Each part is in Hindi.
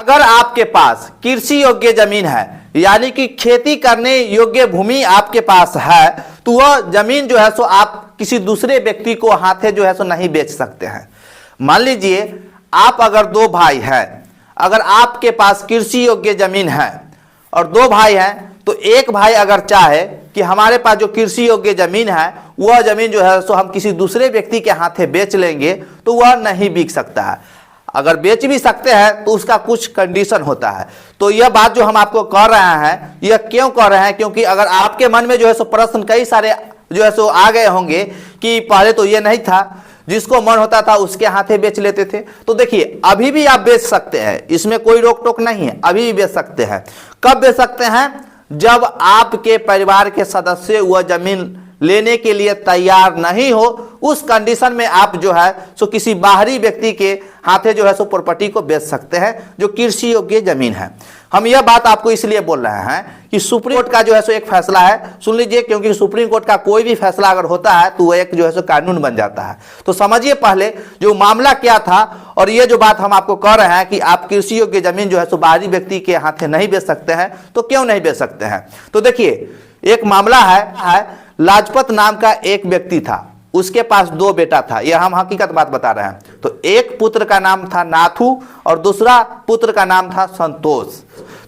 अगर आपके पास कृषि योग्य जमीन है, यानी कि खेती करने योग्य भूमि आपके पास है, तो वह जमीन जो है सो आप किसी दूसरे व्यक्ति को हाथे जो है सो नहीं बेच सकते हैं। मान लीजिए आप अगर दो भाई हैं, अगर आपके पास कृषि योग्य जमीन है और दो भाई हैं, तो एक भाई अगर चाहे कि हमारे पास जो कृषि योग्य जमीन है वह जमीन जो है सो हम किसी दूसरे व्यक्ति के हाथे बेच लेंगे, तो वह नहीं बिक सकता है। अगर बेच भी सकते हैं तो उसका कुछ कंडीशन होता है। तो यह बात जो हम आपको कह रहे हैं, यह क्यों कह रहे हैं, क्योंकि अगर आपके मन में जो है सो प्रश्न कई सारे जो है सो आ गए होंगे कि पहले तो ये नहीं था, जिसको मन होता था उसके हाथे बेच लेते थे। तो देखिए अभी भी आप बेच सकते हैं, इसमें कोई रोक टोक नहीं है, अभी भी बेच सकते हैं। कब बेच सकते हैं? जब आपके परिवार के सदस्य वह जमीन लेने के लिए तैयार नहीं हो, उस कंडीशन में आप जो है सो किसी बाहरी व्यक्ति के हाथे जो है सो प्रॉपर्टी को बेच सकते हैं जो कृषि योग्य जमीन है। हम यह बात आपको इसलिए बोल रहे हैं कि सुप्रीम कोर्ट का जो है सो एक फैसला है, सुन लीजिए, क्योंकि सुप्रीम कोर्ट का कोई भी फैसला अगर होता है तो वह एक जो है सो कानून बन जाता है। तो समझिए पहले जो मामला क्या था, और ये जो बात हम आपको कह रहे हैं कि आप कृषि योग्य जमीन जो है सो बाहरी व्यक्ति के हाथे नहीं बेच सकते हैं, तो क्यों नहीं बेच सकते हैं? तो देखिए एक मामला है लाजपत नाम का एक व्यक्ति था, उसके पास दो बेटा था, यह हम हकीकत बात बता रहे हैं। तो एक पुत्र का नाम था नाथू और दूसरा पुत्र का नाम था संतोष।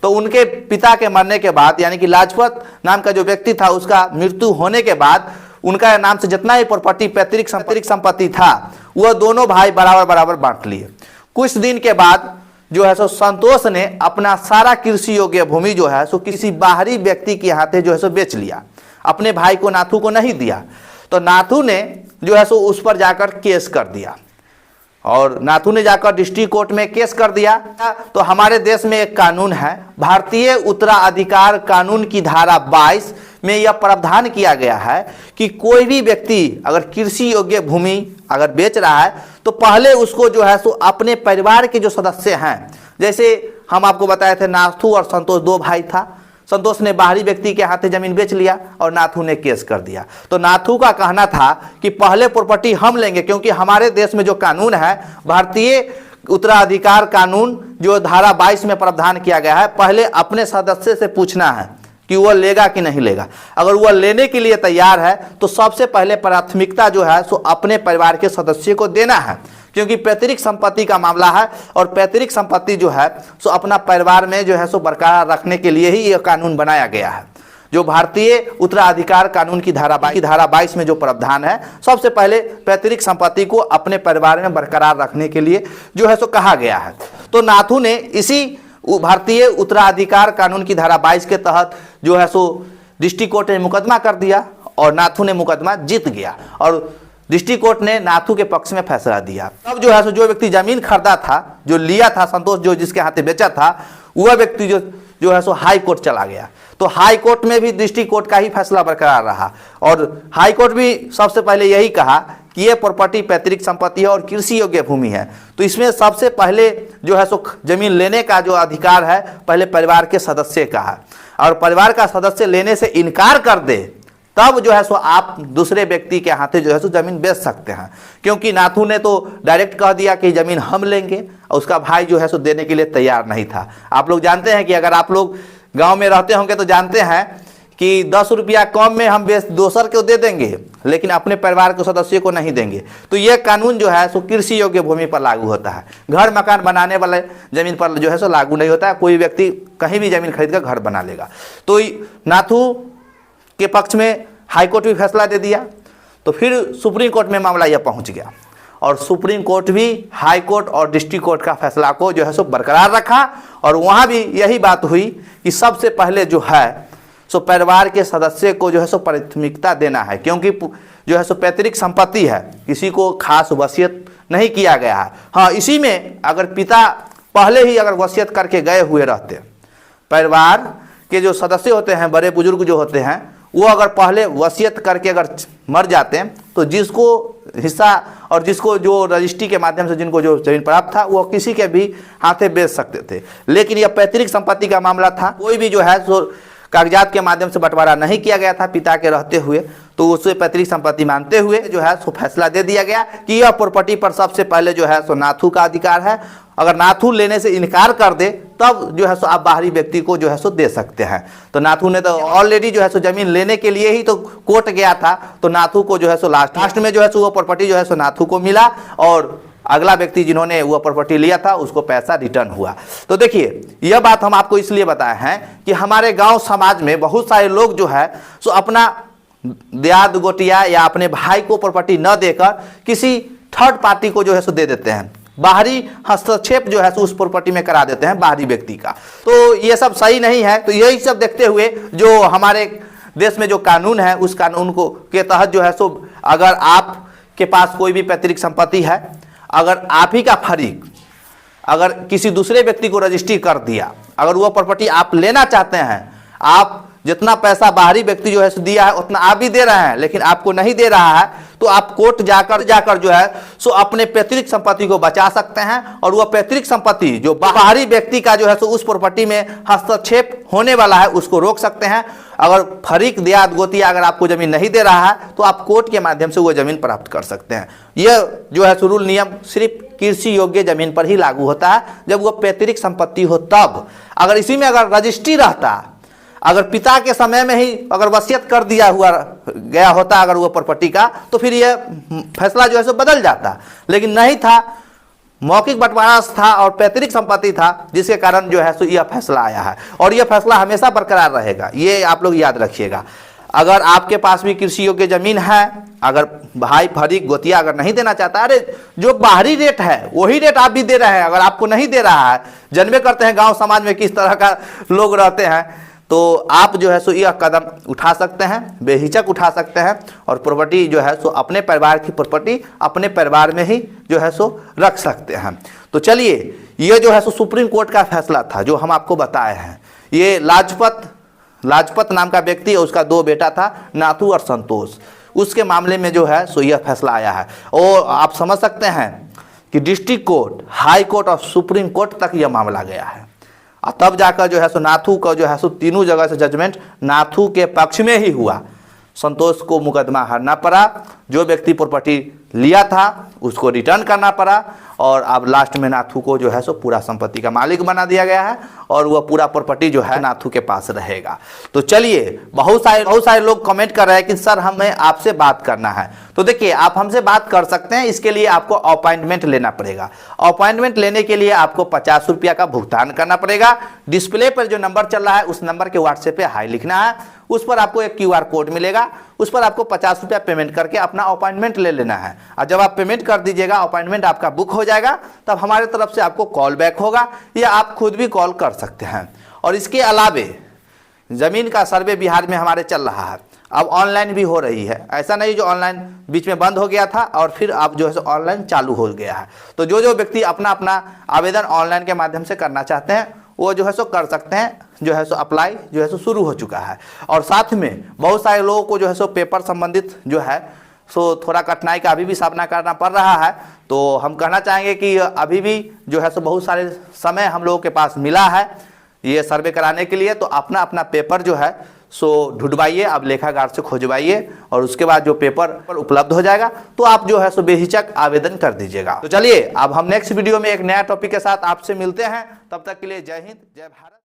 तो उनके पिता के मरने के बाद, यानी कि लाजपत नाम का जो व्यक्ति था उसका मृत्यु होने के बाद, उनका नाम से जितना ही प्रॉपर्टी पैतृक संपत्ति था वह दोनों भाई बराबर बराबर बांट लिए। कुछ दिन के बाद जो है सो संतोष ने अपना सारा कृषि योग्य भूमि जो है सो किसी बाहरी व्यक्ति के हाथे जो है सो बेच लिया, अपने भाई को नाथू को नहीं दिया। तो नाथू ने जो है सो उस पर जाकर केस कर दिया, और नाथू ने जाकर डिस्ट्रिक्ट कोर्ट में केस कर दिया। तो हमारे देश में एक कानून है, भारतीय उत्तराधिकार कानून की धारा 22 में यह प्रावधान किया गया है कि कोई भी व्यक्ति अगर कृषि योग्य भूमि अगर बेच रहा है तो पहले उसको जो है सो अपने परिवार के जो सदस्य हैं, जैसे हम आपको बताए थे नाथू और संतोष दो भाई था, संतोष ने बाहरी व्यक्ति के हाथे जमीन बेच लिया और नाथू ने केस कर दिया। तो नाथू का कहना था कि पहले प्रॉपर्टी हम लेंगे, क्योंकि हमारे देश में जो कानून है भारतीय उत्तराधिकार कानून जो धारा 22 में प्रावधान किया गया है, पहले अपने सदस्य से पूछना है कि वह लेगा कि नहीं लेगा। अगर वह लेने के लिए तैयार है तो सबसे पहले प्राथमिकता जो है सो अपने परिवार के सदस्य को देना है, क्योंकि पैतृक संपत्ति का मामला है और पैतृक संपत्ति जो है सो अपना परिवार में जो है सो बरकरार रखने के लिए ही यह कानून बनाया गया है। जो भारतीय उत्तराधिकार कानून की धारा 22 में जो प्रावधान है, सबसे पहले पैतृक संपत्ति को अपने परिवार में बरकरार रखने के लिए जो है सो कहा गया है। तो नाथू ने इसी भारतीय उत्तराधिकार कानून की धारा 22 के तहत जो है सो डिस्ट्रिक्ट कोर्ट ने मुकदमा कर दिया और नाथू ने मुकदमा जीत गया, और डिस्ट्रिक्ट कोर्ट ने नाथू के पक्ष में फैसला दिया। तब जो है सो जो व्यक्ति जमीन खरीदा था, जो लिया था संतोष, जो जिसके हाथे बेचा था, वह व्यक्ति जो है सो हाई कोर्ट चला गया। तो हाई कोर्ट में भी डिस्ट्रिक्ट कोर्ट का ही फैसला बरकरार रहा, और हाई कोर्ट भी सबसे पहले यही कहा कि यह प्रॉपर्टी पैतृक संपत्ति है और कृषि योग्य भूमि है। तो इसमें सबसे पहले जो है सो जमीन लेने का जो अधिकार है पहले परिवार के सदस्य का है, और परिवार का सदस्य लेने से इनकार कर दे तब जो है सो आप दूसरे व्यक्ति के हाथे जो है सो जमीन बेच सकते हैं। क्योंकि नाथू ने तो डायरेक्ट कह दिया कि जमीन हम लेंगे, और उसका भाई जो है सो देने के लिए तैयार नहीं था। आप लोग जानते हैं कि अगर आप लोग गांव में रहते होंगे तो जानते हैं कि 10 रुपया कम में हम बेच दोसर को दे देंगे, लेकिन अपने परिवार के सदस्य को नहीं देंगे। तो यह कानून जो है सो कृषि योग्य भूमि पर लागू होता है, घर मकान बनाने वाले जमीन पर जो है सो लागू नहीं होता है। कोई व्यक्ति कहीं भी जमीन खरीद कर घर बना लेगा। तो नाथू के पक्ष में हाईकोर्ट भी फैसला दे दिया, तो फिर सुप्रीम कोर्ट में मामला यह पहुंच गया, और सुप्रीम कोर्ट भी हाई कोर्ट और डिस्ट्रिक्ट कोर्ट का फैसला को जो है सो बरकरार रखा, और वहां भी यही बात हुई कि सबसे पहले जो है सो परिवार के सदस्य को जो है सो प्राथमिकता देना है, क्योंकि जो है सो पैतृक संपत्ति है, किसी को खास वसीयत नहीं किया गया है। हाँ, इसी में अगर पिता पहले ही अगर वसीयत करके गए हुए रहते, परिवार के जो सदस्य होते हैं, बड़े बुजुर्ग जो होते हैं, वो अगर पहले वसीयत करके अगर मर जाते हैं तो जिसको हिस्सा और जिसको जो रजिस्ट्री के माध्यम से जिनको जो जमीन प्राप्त था वो किसी के भी हाथे बेच सकते थे। लेकिन यह पैतृक संपत्ति का मामला था, कोई भी जो है सो कागजात के माध्यम से बंटवारा नहीं किया गया था पिता के रहते हुए, तो उसे पैतृक संपत्ति मानते हुए जो है सो फैसला दे दिया गया कि यह प्रॉपर्टी पर सबसे पहले जो है सो नाथू का अधिकार है। अगर नाथू लेने से इनकार कर दे तब जो है सो आप बाहरी व्यक्ति को जो है सो दे सकते हैं। तो नाथू ने तो ऑलरेडी जो है सो जमीन लेने के लिए ही तो कोर्ट गया था, तो नाथू को जो है सो लास्ट में जो है सो वो प्रॉपर्टी जो है सो नाथू को मिला और अगला व्यक्ति जिन्होंने वो प्रॉपर्टी लिया था उसको पैसा रिटर्न हुआ। तो देखिए यह बात हम आपको इसलिए बताए हैं कि हमारे गांव समाज में बहुत सारे लोग जो है सो अपना दियाद गोटिया या अपने भाई को प्रॉपर्टी न देकर किसी थर्ड पार्टी को जो है सो दे देते हैं, बाहरी हस्तक्षेप जो है सो उस प्रॉपर्टी में करा देते हैं बाहरी व्यक्ति का। तो ये सब सही नहीं है। तो यही सब देखते हुए जो हमारे देश में जो कानून है उस कानून को के तहत जो है सो अगर आपके पास कोई भी पैतृक संपत्ति है, अगर आप ही का फरीक अगर किसी दूसरे व्यक्ति को रजिस्ट्री कर दिया, अगर वो प्रॉपर्टी आप लेना चाहते हैं, आप जितना पैसा बाहरी व्यक्ति जो है सो दिया है उतना आप भी दे रहे हैं लेकिन आपको नहीं दे रहा है, तो आप कोर्ट जाकर जो है सो अपने पैतृक संपत्ति को बचा सकते हैं और वह पैतृक संपत्ति जो बाहरी व्यक्ति का जो है सो उस प्रॉपर्टी में हस्तक्षेप होने वाला है उसको रोक सकते हैं। अगर फरीक दियाद गोतिया अगर आपको जमीन नहीं दे रहा है तो आप कोर्ट के माध्यम से वो जमीन प्राप्त कर सकते हैं। यह जो है सो रूल नियम सिर्फ कृषि योग्य जमीन पर ही लागू होता है जब वह पैतृक संपत्ति हो तब। अगर इसी में अगर रजिस्ट्री रहता, अगर पिता के समय में ही अगर वसीयत कर दिया हुआ गया होता अगर वो प्रॉपर्टी का, तो फिर यह फैसला जो है सो बदल जाता, लेकिन नहीं था, मौखिक बंटवारा था और पैतृक संपत्ति था, जिसके कारण जो है सो यह फैसला आया है और यह फैसला हमेशा बरकरार रहेगा। ये आप लोग याद रखिएगा। अगर आपके पास भी कृषि योग्य जमीन है, अगर भाई फरीक गोतिया अगर नहीं देना चाहता, अरे जो बाहरी रेट है वही रेट आप भी दे रहे हैं, अगर आपको नहीं दे रहा है, जानबे करते हैं गांव समाज में किस तरह का लोग रहते हैं, तो आप जो है सो यह कदम उठा सकते हैं, बेहिचक उठा सकते हैं और प्रॉपर्टी जो है सो अपने परिवार की प्रॉपर्टी अपने परिवार में ही जो है सो रख सकते हैं। तो चलिए, ये जो है सो सुप्रीम कोर्ट का फैसला था जो हम आपको बताए हैं। ये लाजपत नाम का व्यक्ति और उसका 2 बेटा था, नाथू और संतोष, उसके मामले में जो है सो यह फैसला आया है। और आप समझ सकते हैं कि डिस्ट्रिक्ट कोर्ट, हाई कोर्ट और सुप्रीम कोर्ट तक यह मामला गया है और तब जाकर जो है सो नाथू का जो है सो तीनों जगह से जजमेंट नाथू के पक्ष में ही हुआ। संतोष को मुकदमा हारना पड़ा, जो व्यक्ति प्रॉपर्टी लिया था उसको रिटर्न करना पड़ा और अब लास्ट में नाथू को जो है सो पूरा संपत्ति का मालिक बना दिया गया है और वह पूरा प्रॉपर्टी जो है नाथू के पास रहेगा। तो चलिए, बहुत सारे लोग कमेंट कर रहे हैं कि सर हमें आपसे बात करना है। तो देखिए, आप हमसे बात कर सकते हैं, इसके लिए आपको अपॉइंटमेंट लेना पड़ेगा। अपॉइंटमेंट लेने के लिए आपको 50 रुपया का भुगतान करना पड़ेगा। डिस्प्ले पर जो नंबर चल रहा है उस नंबर के व्हाट्सएप पे हाई लिखना है, उस पर आपको एक QR कोड मिलेगा, उस पर आपको 50 रुपया पेमेंट करके अपना अपॉइंटमेंट ले लेना है। और जब आप पेमेंट कर दीजिएगा, अपॉइंटमेंट आपका बुक हो जाएगा, तब हमारे तरफ से आपको कॉल बैक होगा या आप खुद भी कॉल कर सकते हैं। और इसके अलावे जमीन का सर्वे बिहार में हमारे चल रहा है, अब ऑनलाइन भी हो रही है। ऐसा नहीं जो ऑनलाइन बीच में बंद हो गया था और फिर अब जो है ऑनलाइन चालू हो गया है। तो जो व्यक्ति अपना आवेदन ऑनलाइन के माध्यम से करना चाहते हैं वो जो है सो कर सकते हैं। जो है सो अप्लाई जो है सो शुरू हो चुका है और साथ में बहुत सारे लोगों को जो है सो पेपर संबंधित जो है सो थोड़ा कठिनाई का अभी भी सामना करना पड़ रहा है। तो हम कहना चाहेंगे कि अभी भी जो है सो बहुत सारे समय हम लोगों के पास मिला है ये सर्वे कराने के लिए। तो अपना पेपर जो है सो ढूंढवाइए, अब लेखागार से खोजवाइए और उसके बाद जो पेपर उपलब्ध हो जाएगा तो आप जो है सो बेहिचक आवेदन कर दीजिएगा। तो चलिए, अब हम नेक्स्ट वीडियो में एक नया टॉपिक के साथ आपसे मिलते हैं। तब तक के लिए जय हिंद, जय भारत।